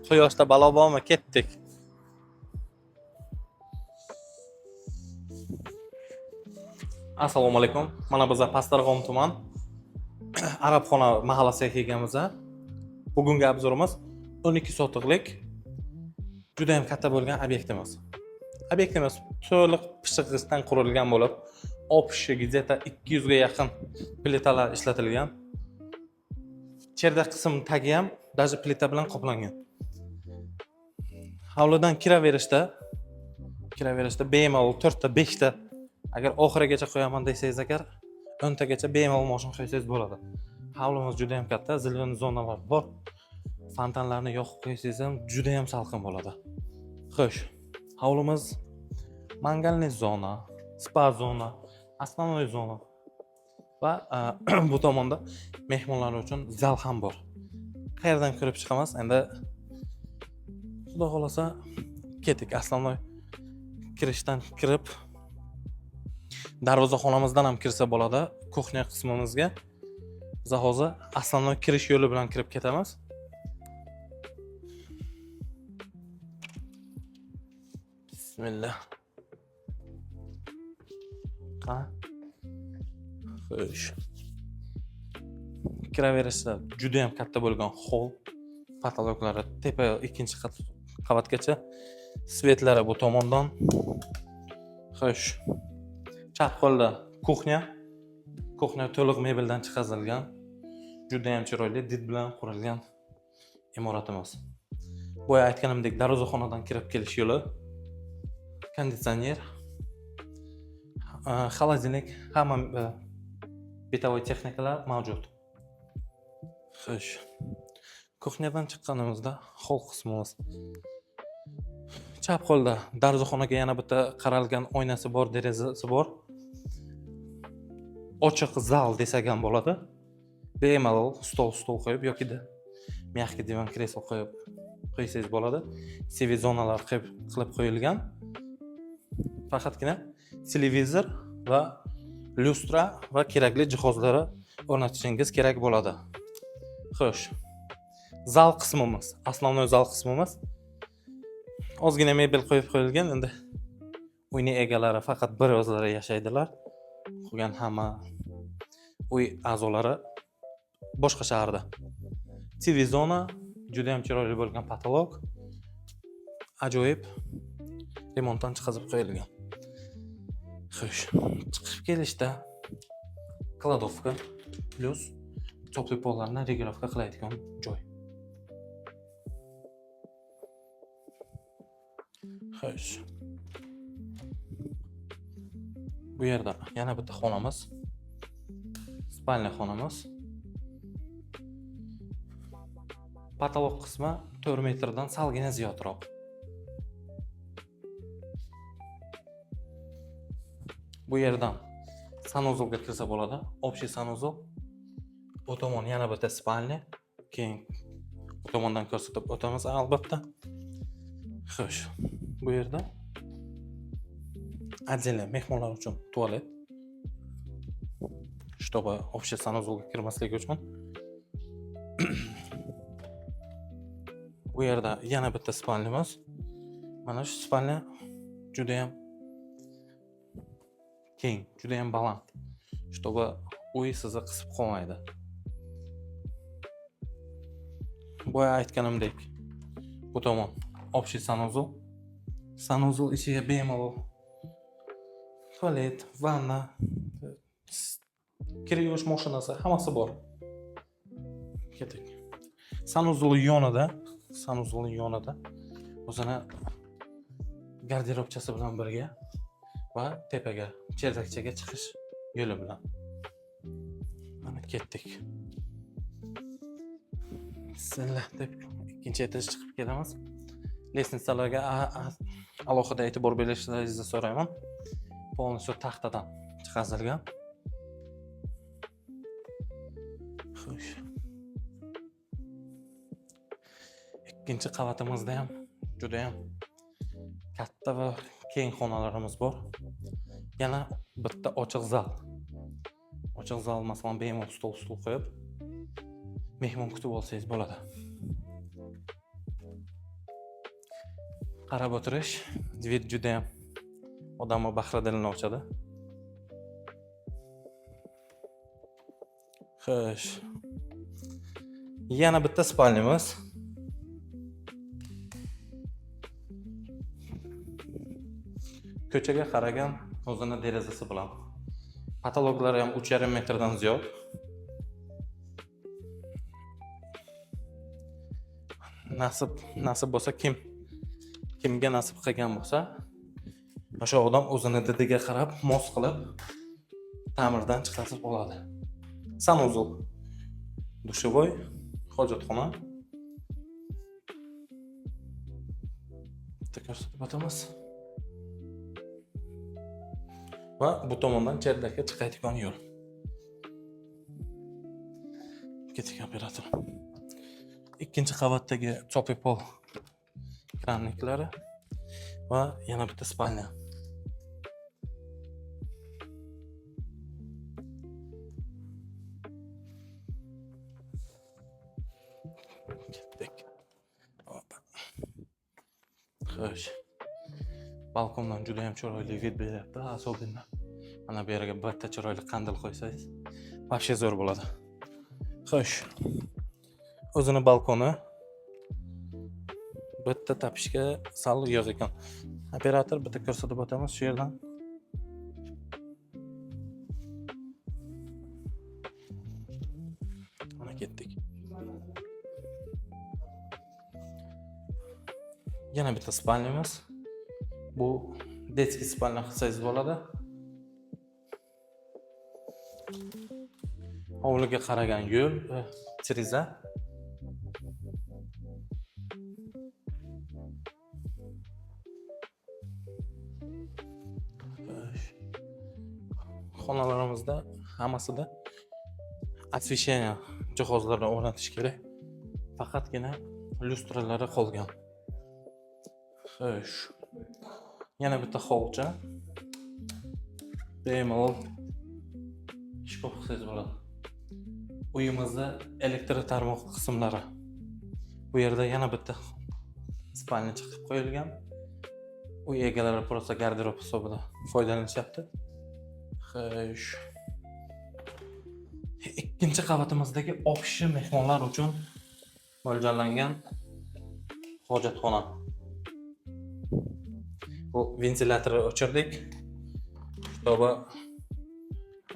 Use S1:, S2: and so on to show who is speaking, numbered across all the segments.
S1: Quyoshda balo bormi? Ketdik. Assalomu alaykum. Mana biz Pastarg'om tuman Arabxona mahallasiga kelganmiz. Bugungi obzorimiz 12 sotiqlik juda ham katta bo'lgan obyektimiz. Obyektimiz to'liq pishiqdan qurilgan bo'lib, opshi gazeta 200 ga yaqin plitalar ishlatilgan. Cherda qism tagi ham даже plita bilan qoplangan. Hovlidan kiraverishda bemalol 4 ta 5 ta agar oxirigacha qo'yaman desangiz agar 10 tagacha bemalol mashina qo'ysangiz bo'ladi. Hovlimiz juda ham katta, zilvan zonalar bor. Fontanlarni yoqib qo'ysangiz ham juda ham salqin bo'ladi. Xo'sh, hovlimiz mangalniy zona, spa zona, основной zona va bu tomonda mehmonlar uchun zal ham bor. Qayerdan kirib chiqamiz? Endi xudo xolasa ketdik. Основной kirishdan kirib darvozaxonamizdan ham kirsa bo'ladi. Kuxnya qismimizga biz hozir основной kirish yo'li bilan kirib ketamiz. Bismillah. Xo'sh. Kiraverishda juda ham katta bo'lgan hol, patologlari tepa 2-qavatgacha, svetlari bu tomondan. Xo'sh. Chap qo'lda kuxnya to'liq mebeldan chiqarilgan, juda ham chiroyli did bilan qurilgan imoratimiz. Boya aytganimdek, darvozaxonadan kirib kelish yo'li, konditsioner, xolodilnik, hamma betovoy texnikalar mavjud. Xo'sh. Kuxnyadan chiqqanimizda hol qismimiz. Chap qo'lda darvozaxonaga yana bitta qaralgan oynasi bor, derazasi bor. Ochiq zal desak ham bo'ladi. Bemalol stol qo'yib yoki-da mягкий divan kreslo qo'yib qo'ysangiz bo'ladi. CV zonalar qilib qo'yilgan. Faqatgina televizor va lyustra va kerakli jihozlari o'rnatishingiz kerak bo'ladi. Xo'sh. Zal qismimiz, основной zal qismimiz. Ozgina mebel qo'yib qo'yilgan. Endi uyning egalari faqat bir o'zlari yashaydilar. Qolgan hamma uy a'zolari boshqa shaharda. TV zona, juda ham chiroyli bo'lgan patolog. Ajoyib remontdan chiqazib qo'yilgan. Xo'sh, chiqib kelishda kladovka plus to'pli pollarni regulovka qiladigan joy. Xo'sh. Bu yerda yana bitta xonamiz. Spalniya xonamiz. Patolog qismi 4 metrdan salgina ziyodroq. Bu yerdan sanuzolga kirsa bo'ladi. Общий sanuzol. Bu tomon yana bitta spalniya. Keyin bu tomondan ko'rsatib o'tamiz albatta. Xo'sh. Bu yerda отдельно mehmonlar uchun tualet. Чтобы общий sanuzolga kirmasligi uchun. Bu yerda yana bitta spalniyamiz. Mana shu spalniya juda ham keng, juda ham baland. Чтобы uy sizni qisib qolmaydi. Boya aytganimdek, bu tomon общий sanuzol. Sanuzol ichiga bemalol tualet, vanna, kir yuvish mashinasi, hammasi bor. Ketdik. Sanuzol yonida o'zini garderobchasi bilan birga va tepaga, cherdakchaga chiqish yo'li bilan. Mana ketdik. Bismillah deb ikkinchi etaj chiqib kelamiz. Lestnitsalarga alohida e'tibor berishingizni so'rayman. Polностью taxtadan chiqarilgan. Xo'sh. Ikkinchi qavatimizda ham juda ham katta va keng xonalarimiz bor. Yana bitta ochiq zal. ochiq zal masalan bemalol stol qo'yib mehmon kutib olsangiz bo'ladi. Qarab o'tirish dvid juda ham odamni bahridilini ochadi. Xo'sh. Yana bitta spalnyamiz. Ko'chaga qaragan o'zini derazasi bilan. Patologlari ham 3,5 metrdan ziyod. Nasib bo'lsa kimga nasib qilgan bo'lsa, o'sha odam o'zini didiga qarab mos qilib ta'mirdan chiqarib oladi. Sanuzul, dushovoy, hojatxona. Bitta ko'rsatib o'tamiz. Va bu tomondan cherdakka chiqadigan yo'l. Keting operator. Ikkinchi qavatdagi chopipol kranniklari va yana bitta spalnya. Ketdik. Xo'sh. Balkondan juda ham chiroyli vid beryapti, особенно. Mana bu yerga bitta chiroyli qandil qo'ysangiz, вообще zo'r bo'ladi. Xo'sh. O'zini balkoni bitta tapishga sal yo'q ekan. Operator bitta ko'rsatib o'tamiz shu yerdan. Mana ketdik. Yana bitta spalnyamiz. Bu detskiy spalnya qilsangiz bo'ladi. Hovliga qaragan yo'l, tiriza. Xonalarimizda hammasida освещение jihozlarini o'rnatish kerak. Faqatgina lyustralari qolgan. Xo'sh. Yana bitta hovcha. Bemalol shkof qilsangiz bo'ladi. Uyimizda elektr tarmoq qismlari. Bu yerda yana bitta spalnya chiqib qo'yilgan. Uy egalari просто garderob hisobida foydalanishyapti. Xo'sh. Ikkinchi qavatimizdagi общий mehmonlar uchun mo'ljallangan hojatxona. Bu ventilyatorni o'chirdik. Чтобы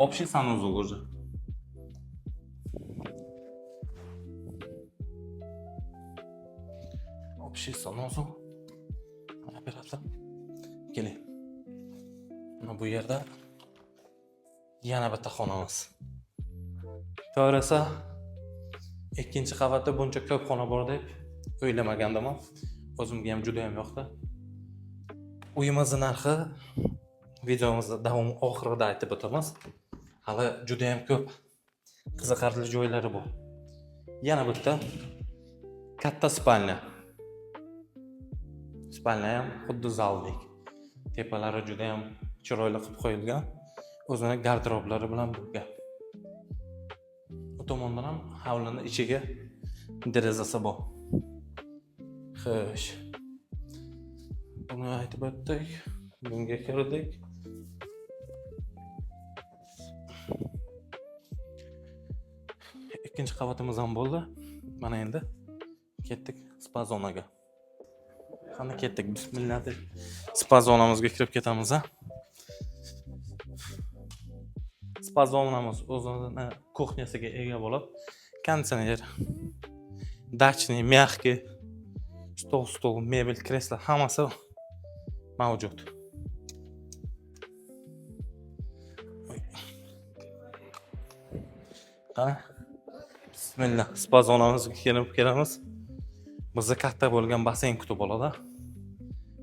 S1: общий санузел уже. Общий санузел. Operator. Keling. Mana bu yerda yana bitta xonamiz. To'g'risi, ikkinchi qavatda buncha ko'p xona bor deb o'ylamagandim. O'zimga ham juda ham yoqdi. Uyimizning narxi videomizda davom oxirida aytib o'tamiz. Hali juda ham ko'p qiziqarli joylari bor. Yana bitta katta spalnya. Spalnya ham xuddi zaldek. Tepalari juda ham chiroyli qilib qo'yilgan. O'zining garderoblari bilan birga. Bu tomondan ham hovlining ichiga derazasi bor. Xo'sh. Buni aytib o'tdik. Bunga kirdik. Ikkinchi qavatimiz ham bo'ldi. Mana endi ketdik spa zonaga. Qani ketdik. Bismillah deb spa zonamizga kirib ketamiz. Spa zonamiz o'zining kuxnyasiga ega bo'lib, konditsioner, dachniy, mягкий, stol, mebel, kreslo hammasi mavjud. Qani bismillah spa zonamizga kelib kelamiz. Bizda katta bo'lgan basen kutib oladi.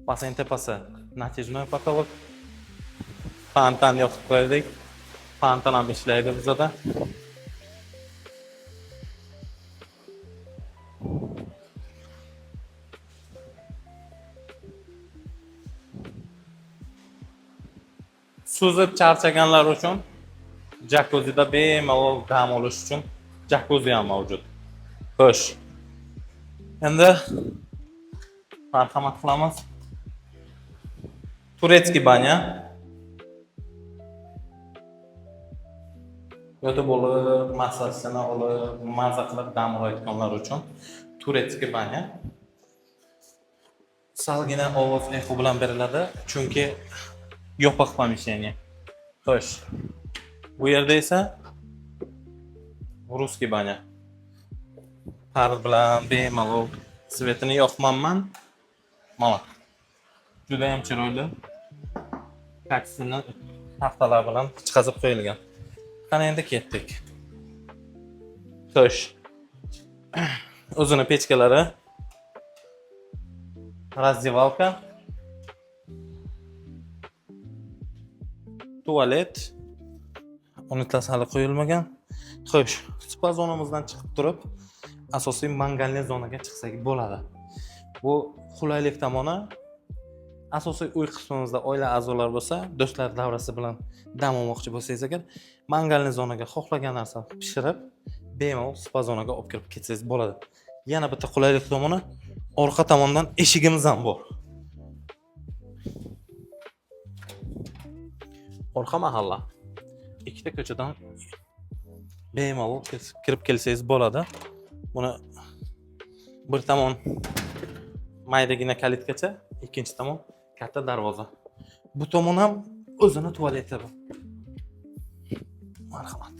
S1: Basen tepasi natijnoy patolog. Fontan yoqib qo'ydik. Fontan ham ishlaydi bizda. Suzib charchaganlar uchun Jakuzi'da bemalol dam olish uchun jakuzi ham mavjud. Xo'sh. Endi marhamat qilamiz. Turetskiy banya. Yo'ta bo'lib, massasini olib, maza qilib dam olayotganlar uchun turetskiy banya. Salgina ovoz eho bilan beriladi, chunki yopiq помещение. Xo'sh. Bu yerda esa ruskiy banya. Par bilan bemalol svetini yoqmanman. Mana. Juda ham chiroyli. Kaksini taxtalar bilan chiqazib qo'yilgan. Qani endi ketdik. Xo'sh. O'zini pechkalari. Razdevalka. Tualet. Unitlar hali qo'yilmagan. Xo'sh, spa zonamizdan chiqib turib, asosiy mangalli zonaga chiqsak bo'ladi. Bu qulaylik tomoni asosiy uy qismimizda oila a'zolari bo'lsa, do'stlar davrasi bilan dam olmoqchi bo'lsangiz agar, mangalli zonaga xohlagan narsani pishirib, bemalol spa zonaga olib kirib ketsangiz bo'ladi. Yana bitta qulaylik tomoni, orqa tomondan eshigimiz ham bor. Orqa mahalla. Ikkita ko'chadan bemalol kirib kelsangiz bo'ladi. Buni bir tomon maydagina kalitgacha, ikkinchi tomon katta darvoza. Bu tomon ham o'zini tualeti bor. Marhamat.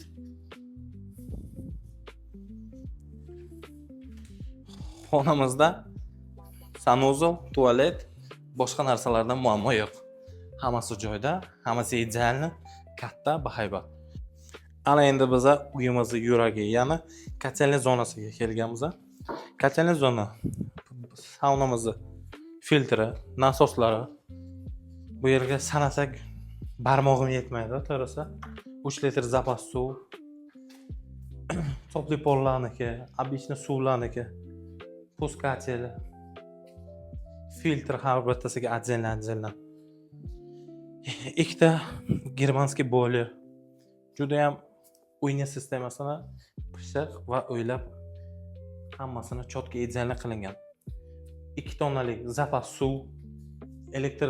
S1: Xonamizda sanuzel, tualet, boshqa narsalardan muammo yo'q. Hammasi joyda, hammasi idealni, katta, bahaybat. Ana endi biz uyimizning yuragi, ya'ni kotelni zonasiga kelganmiz. Kotelni zona saunamizning filtri, nasoslari. Bu yerga sanasak barmog'im yetmaydi, to'g'risi. 3 litr zapas suv. Topli pollarniki, обычный suvlarniki, puskatel, filtr har bittasiga отдельно. Ikkita germanskiy boiler. Juda ham uyni sistemasini pishiq va o'ylab hammasini chotga ideal qilingan. 2 tonnalik zapas suv, elektr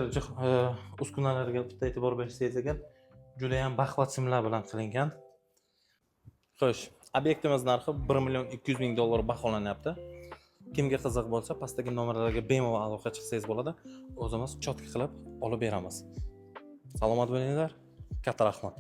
S1: uskunalarga bitta e'tibor bersangiz agar, juda ham baquvvat simlar bilan qilingan. Xo'sh, obyektimiz narxi $1,200,000 baholanyapti. Kimga qiziq bo'lsa, pastdagi nomerlarga bemalol aloqa chiqsangiz bo'ladi. O'zimiz chotka qilib olib beramiz. Salomat bo'linglar. Katta rahmat.